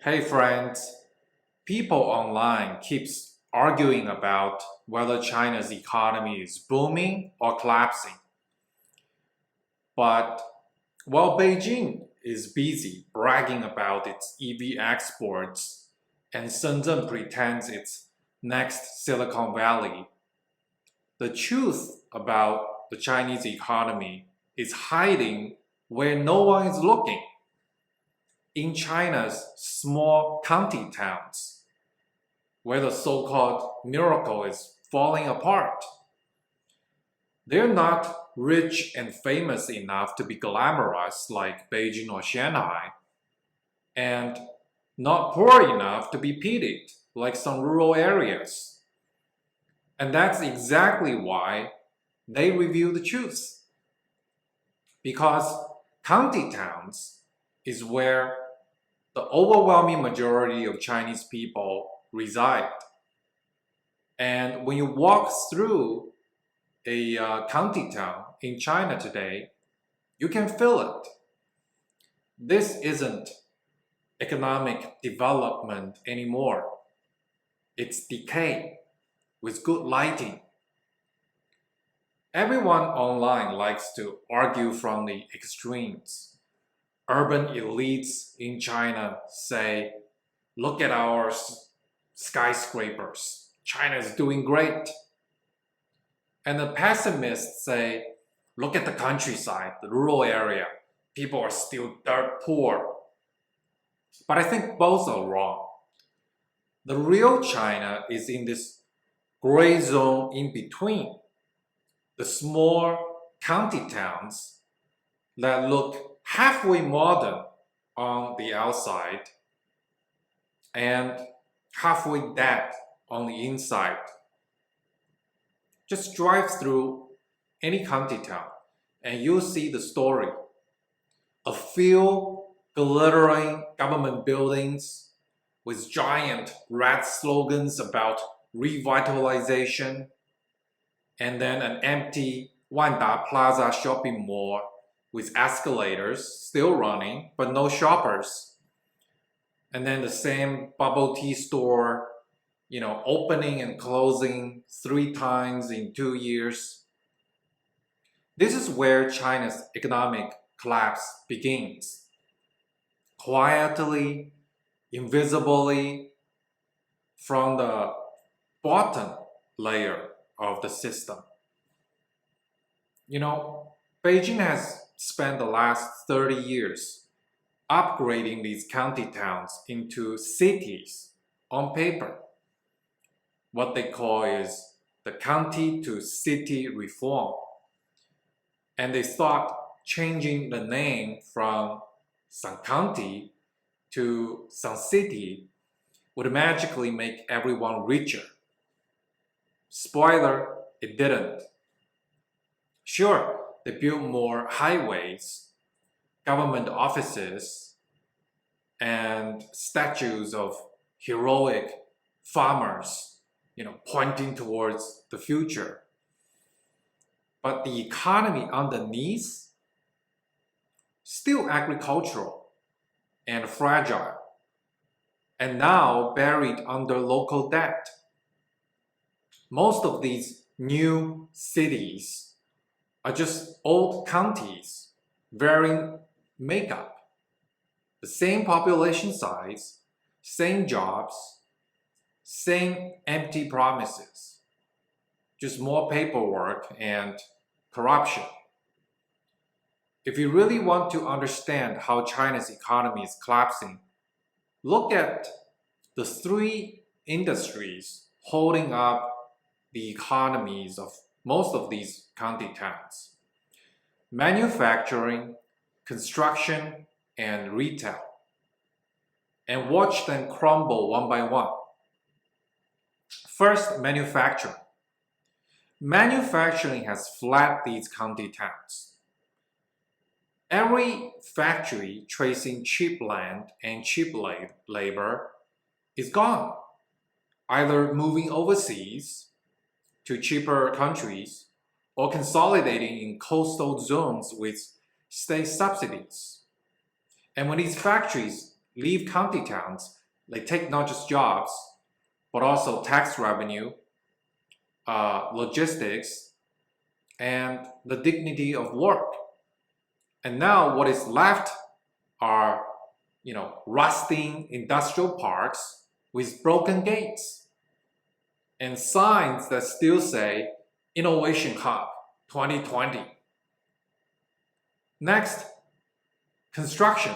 Hey friends, people online keeps arguing about whether China's economy is booming or collapsing. But while Beijing is busy bragging about its EV exports and Shenzhen pretends it's next Silicon Valley, the truth about the Chinese economy is hiding where no one is looking in China's small county towns, where the so-called miracle is falling apart. They're not rich and famous enough to be glamorous like Beijing or Shanghai, and not poor enough to be pitied like some rural areas. And that's exactly why they reveal the truth. Because county towns is where the overwhelming majority of Chinese people reside. And when you walk through a county town in China today, you can feel it. This isn't economic development anymore. It's decay with good lighting. Everyone online likes to argue from the extremes. Urban elites in China say, look at our skyscrapers. China is doing great. And the pessimists say, look at the countryside, the rural area. People are still dirt poor. But I think both are wrong. The real China is in this gray zone in between. The small county towns that look halfway modern on the outside and halfway dead on the inside. Just drive through any county town and you'll see the story. A few glittering government buildings with giant red slogans about revitalization, and then an empty Wanda Plaza shopping mall with escalators still running but no shoppers. And then the same bubble tea store, opening and closing 3 times in 2 years. This is where China's economic collapse begins. Quietly, invisibly, from the bottom layer of the system. Beijing has spent the last 30 years upgrading these county towns into cities on paper. What they call is the county to city reform. And they thought changing the name from some county to some city would magically make everyone richer. Spoiler, it didn't. Sure, they built more highways, government offices, and statues of heroic farmers, pointing towards the future. But the economy underneath, still agricultural and fragile, and now buried under local debt. Most of these new cities are just old counties wearing makeup. The same population size, same jobs, same empty promises. Just more paperwork and corruption. If you really want to understand how China's economy is collapsing, look at the 3 industries holding up the economies of most of these county towns: manufacturing, construction, and retail. And watch them crumble one by one. First, manufacturing. Manufacturing has fled these county towns. Every factory tracing cheap land and cheap labor is gone, either moving overseas to cheaper countries or consolidating in coastal zones with state subsidies. And when these factories leave county towns, they take not just jobs, but also tax revenue, logistics, and the dignity of work. And now what is left are, rusting industrial parks with broken gates and signs that still say Innovation Hub 2020. Next, construction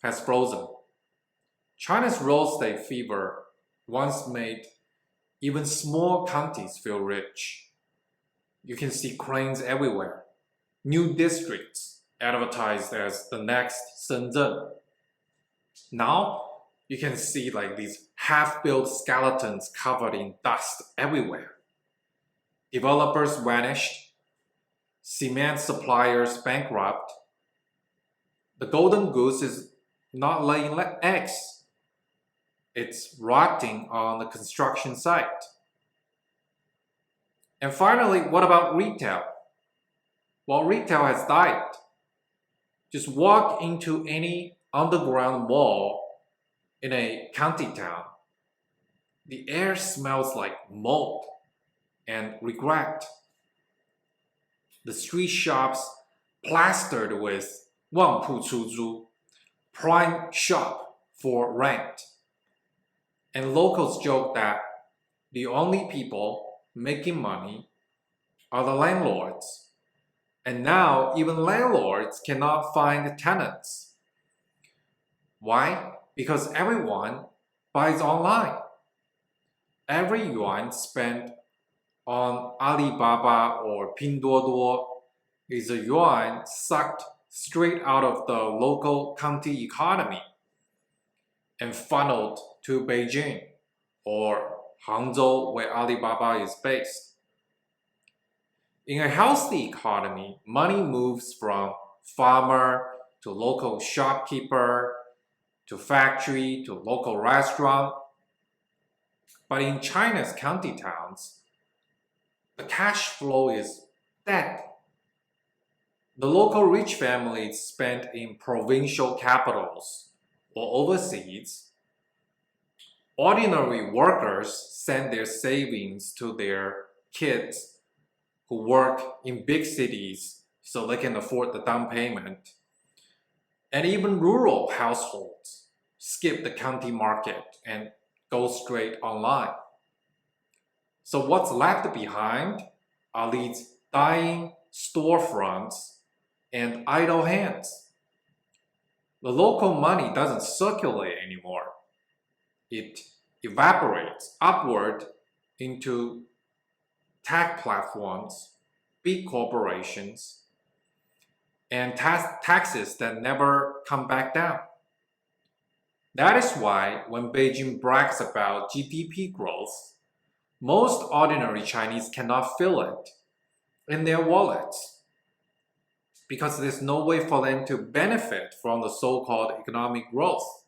has frozen. China's real estate fever once made even small counties feel rich. You can see cranes everywhere, new districts advertised as the next Shenzhen. Now, you can see like these half-built skeletons covered in dust everywhere. Developers vanished, cement suppliers bankrupt. The golden goose is not laying eggs. It's rotting on the construction site. And finally, what about retail? Well, retail has died. Just walk into any underground mall in a county town. The air smells like mold and regret. The street shops plastered with 旺铺出租, prime shop for rent. And locals joke that the only people making money are the landlords. And now even landlords cannot find tenants. Why? Because everyone buys online. Every yuan spent on Alibaba or Pinduoduo is a yuan sucked straight out of the local county economy and funneled to Beijing or Hangzhou, where Alibaba is based. In a healthy economy, money moves from farmer to local shopkeeper to factory to local restaurant. But in China's county towns, the cash flow is dead. The local rich families spend in provincial capitals or overseas. Ordinary workers send their savings to their kids who work in big cities so they can afford the down payment. And even rural households skip the county market and go straight online. So what's left behind are these dying storefronts and idle hands. The local money doesn't circulate anymore. It evaporates upward into tech platforms, big corporations, and taxes that never come back down. That is why when Beijing brags about GDP growth, most ordinary Chinese cannot feel it in their wallets because there's no way for them to benefit from the so-called economic growth.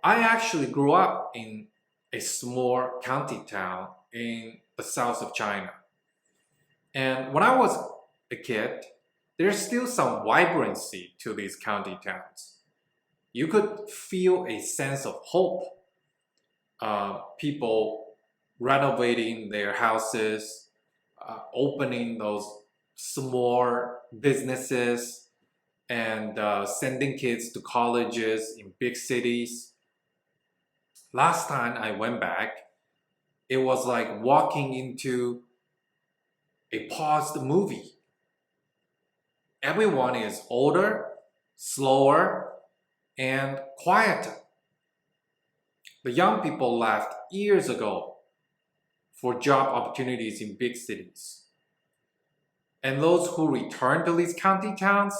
I actually grew up in a small county town in the south of China. And when I was a kid, there's still some vibrancy to these county towns. You could feel a sense of hope. People renovating their houses, opening those small businesses, and sending kids to colleges in big cities. Last time I went back, it was like walking into a paused movie. Everyone is older, slower, and quieter. The young people left years ago for job opportunities in big cities. And those who return to these county towns,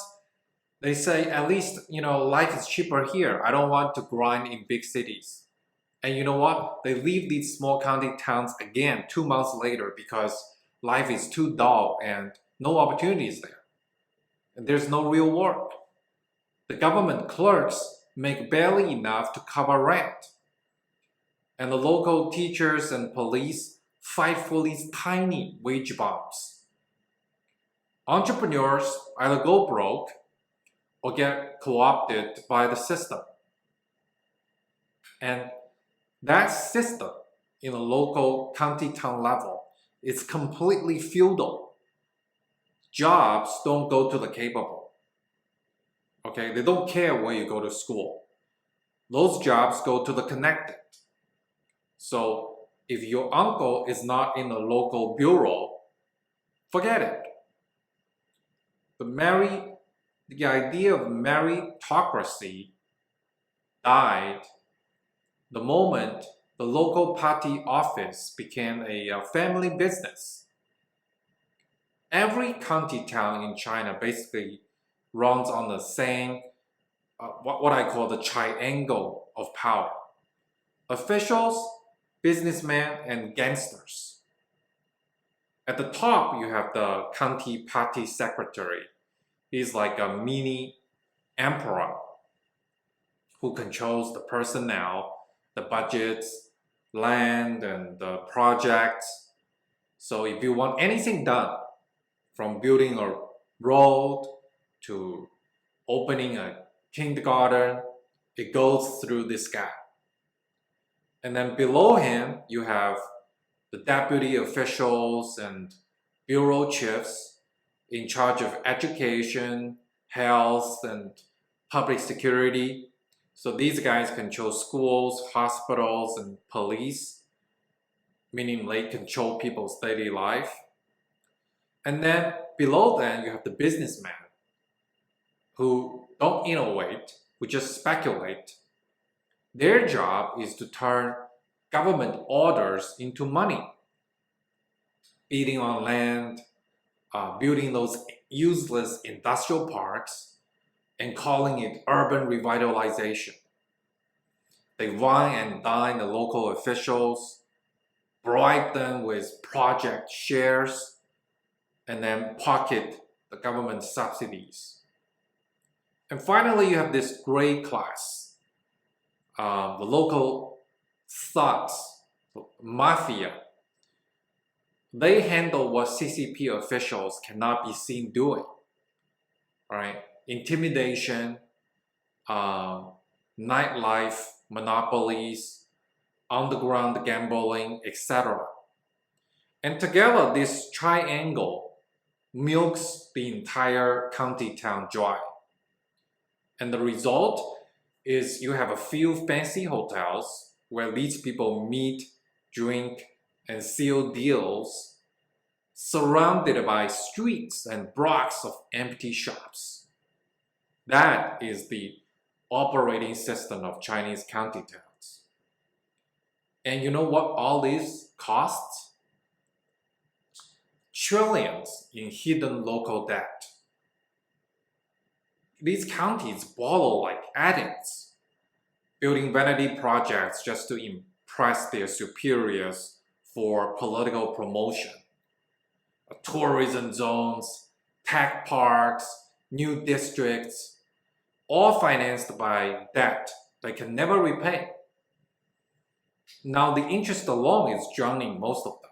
they say, at least, life is cheaper here. I don't want to grind in big cities. And you know what? They leave these small county towns again 2 months later because life is too dull and no opportunities there. And there's no real work. The government clerks make barely enough to cover rent. And the local teachers and police fight for these tiny wage bumps. Entrepreneurs either go broke or get co-opted by the system. And that system in a local county town level is completely feudal. Jobs don't go to the capable. Okay, they don't care where you go to school. Those jobs go to the connected. So if your uncle is not in a local bureau, forget it. The idea of meritocracy died the moment the local party office became a family business. Every county town in China basically runs on the same, what I call the triangle of power. Officials, businessmen, and gangsters. At the top, you have the county party secretary. He's like a mini emperor who controls the personnel, the budgets, land, and the projects. So if you want anything done, from building a road to opening a kindergarten, it goes through this guy. And then below him, you have the deputy officials and bureau chiefs in charge of education, health, and public security. So these guys control schools, hospitals, and police, meaning they control people's daily life. And then below them, you have the businessmen who don't innovate, who just speculate. Their job is to turn government orders into money, bidding on land, building those useless industrial parks, and calling it urban revitalization. They wine and dine the local officials, bribe them with project shares, and then pocket the government subsidies. And finally, you have this gray class, the local thugs, mafia. They handle what CCP officials cannot be seen doing, right? Intimidation, nightlife monopolies, underground gambling, etc. And together, this triangle milks the entire county town dry. And the result is you have a few fancy hotels where these people meet, drink, and seal deals, surrounded by streets and blocks of empty shops. That is the operating system of Chinese county towns. And you know what all this costs? Trillions in hidden local debt. These counties borrow like addicts, building vanity projects just to impress their superiors for political promotion. Tourism zones, tech parks, new districts, all financed by debt they can never repay. Now the interest alone is drowning most of them.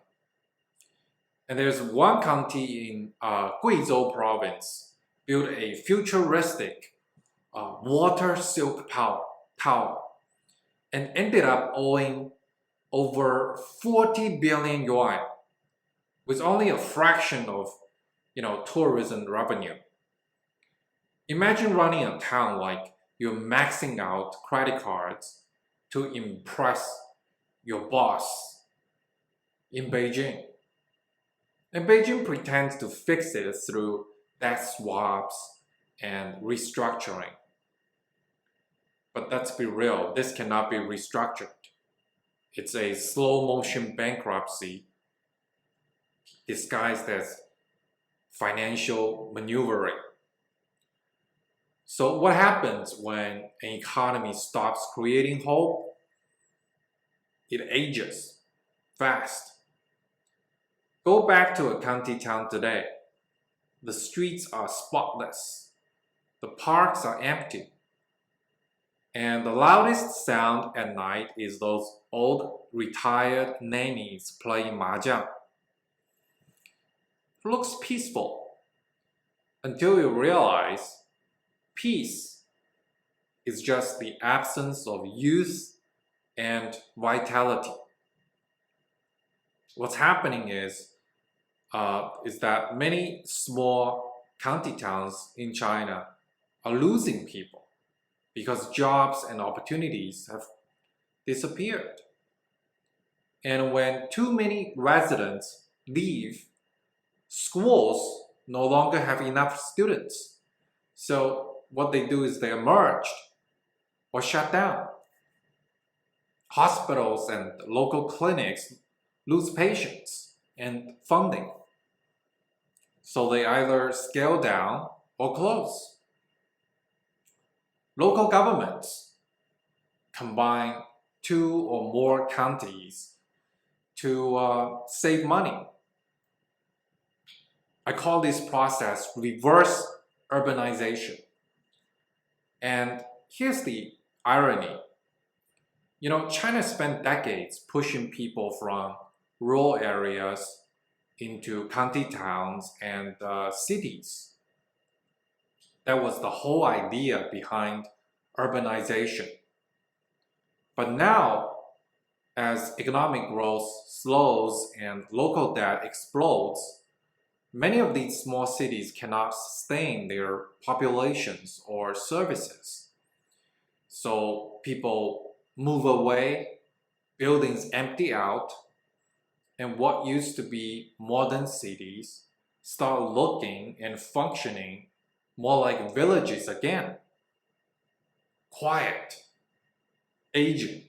And there's one county in Guizhou province built a futuristic water silk tower and ended up owing over 40 billion yuan with only a fraction of tourism revenue. Imagine running a town like you're maxing out credit cards to impress your boss in Beijing. And Beijing pretends to fix it through debt swaps and restructuring. But let's be real, this cannot be restructured. It's a slow motion bankruptcy disguised as financial maneuvering. So what happens when an economy stops creating hope? It ages fast. Go back to a county town today. The streets are spotless. The parks are empty. And the loudest sound at night is those old retired nannies playing mahjong. It looks peaceful until you realize peace is just the absence of youth and vitality. What's happening is that many small county towns in China are losing people because jobs and opportunities have disappeared. And when too many residents leave, schools no longer have enough students. So what they do is they are merged or shut down. Hospitals and local clinics lose patients and funding. So they either scale down or close. Local governments combine two or more counties to save money. I call this process reverse urbanization. And here's the irony. You know, China spent decades pushing people from rural areas into county towns and cities. That was the whole idea behind urbanization. But now, as economic growth slows and local debt explodes, many of these small cities cannot sustain their populations or services. So people move away, buildings empty out, and what used to be modern cities start looking and functioning more like villages again. Quiet, aging,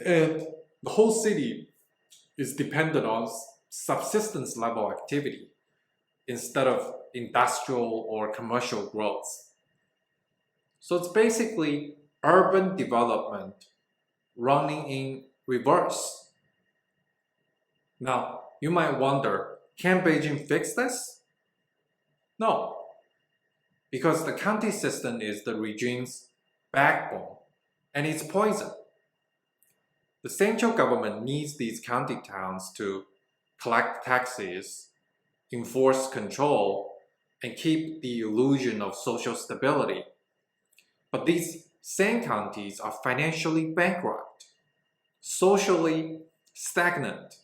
and the whole city is dependent on subsistence level activity instead of industrial or commercial growth. So it's basically urban development running in reverse. Now, you might wonder, can Beijing fix this? No, because the county system is the regime's backbone and it's poison. The central government needs these county towns to collect taxes, enforce control, and keep the illusion of social stability. But these same counties are financially bankrupt, socially stagnant,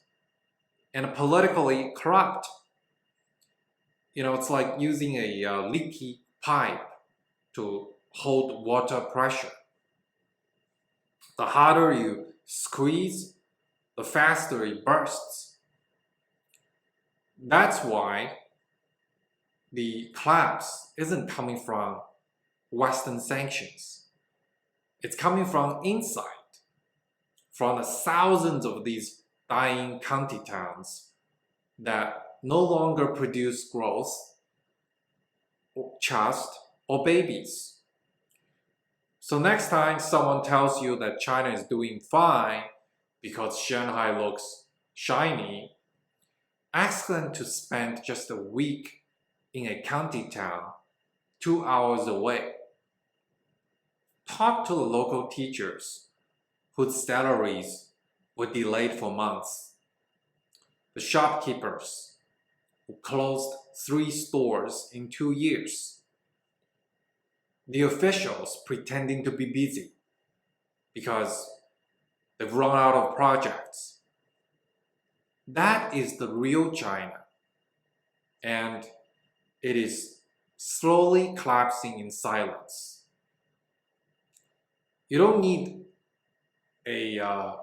and politically corrupt. You know, it's like using a leaky pipe to hold water pressure. The harder you squeeze, the faster it bursts. That's why the collapse isn't coming from Western sanctions. It's coming from inside, from the thousands of these dying county towns that no longer produce growth, trust, or babies. So next time someone tells you that China is doing fine because Shanghai looks shiny, ask them to spend just a week in a county town 2 hours away. Talk to the local teachers whose salaries were delayed for months. The shopkeepers who closed 3 stores in 2 years. The officials pretending to be busy because they've run out of projects. That is the real China, and it is slowly collapsing in silence. You don't need a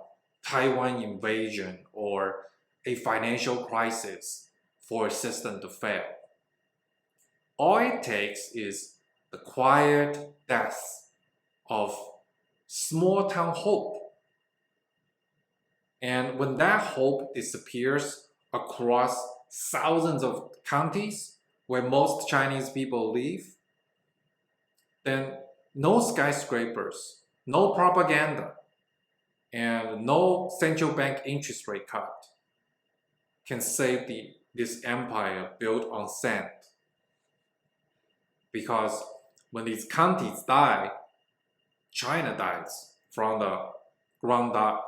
Taiwan invasion or a financial crisis for a system to fail. All it takes is the quiet death of small town hope. And when that hope disappears across thousands of counties where most Chinese people live, then no skyscrapers, no propaganda, and no central bank interest rate cut can save this empire built on sand. Because when these counties die, China dies from the ground up.